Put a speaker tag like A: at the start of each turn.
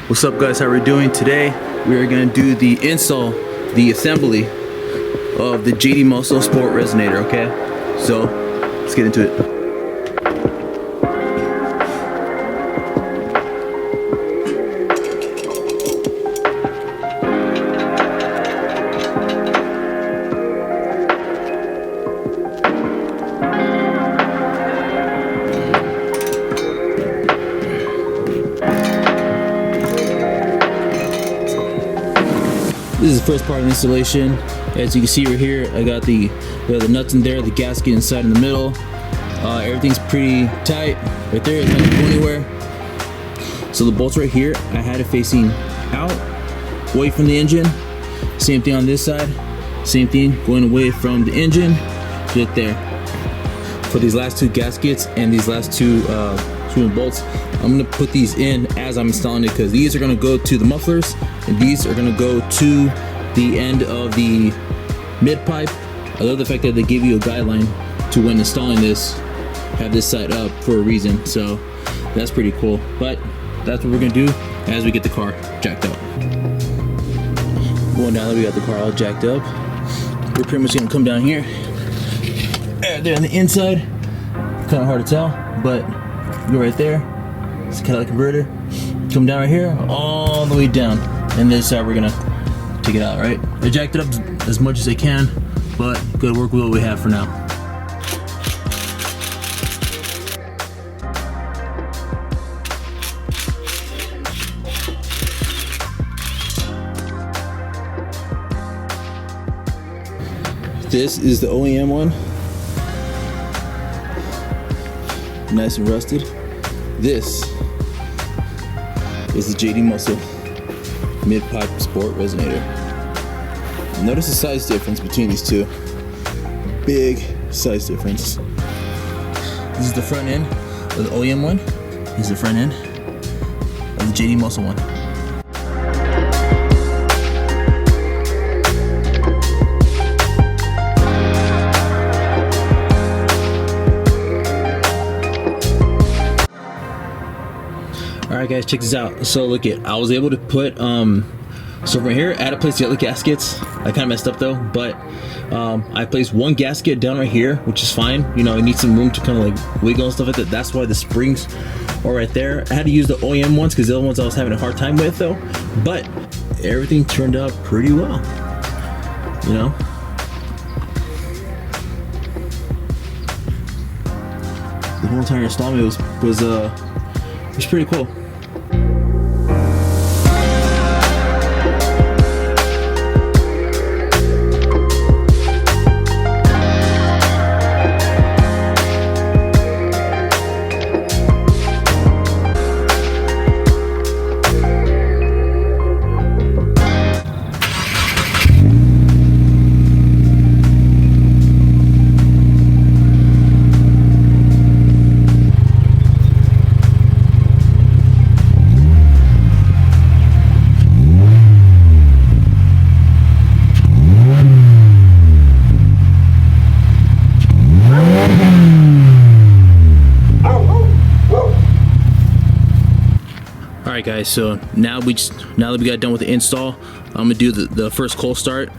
A: What's up guys, how are we doing? Today we are going to do the install, the assembly of the JDMuscle Sport Resonator, okay? So let's get into it. This is the first part of the installation. As you can see right here, I got the nuts in there, the gasket inside in the middle. Everything's pretty tight. Right there, it's not gonna go anywhere. So the bolts right here, I had it facing out, away from the engine. Same thing on this side. Same thing, going away from the engine, right there. For these last two gaskets and these last two screw bolts, I'm gonna put these in as I'm installing it, because these are gonna go to the mufflers and these are gonna go to the end of the mid-pipe. I love the fact that they give you a guideline to when installing this, have this side up for a reason, so that's pretty cool. But that's what we're gonna do as we get the car jacked up. Well, now that we got the car all jacked up, we're pretty much gonna come down here. There on the inside, kind of hard to tell, but go right there. It's kind of like a converter. Come down right here, all the way down, and this side we're gonna take it out. Right? I jacked it up as much as I can, but good work with what we have for now. This is the OEM one. Nice and rusted. This is the JDMuscle Midpipe Sport Resonator. Notice the size difference between these two. Big size difference. This is the front end of the OEM one. This is the front end of the JDMuscle one. Alright guys, check this out. So look it, I was able to put so right here I had to place the other gaskets. I kind of messed up though, but I placed one gasket down right here, which is fine. You know, it needs some room to kind of like wiggle and stuff like that. That's why the springs are right there. I had to use the OEM ones because the other ones I was having a hard time with though. But everything turned out pretty well. You know? The whole entire installment was pretty cool. Alright guys, so now that we got done with the install, I'm gonna do the first cold start.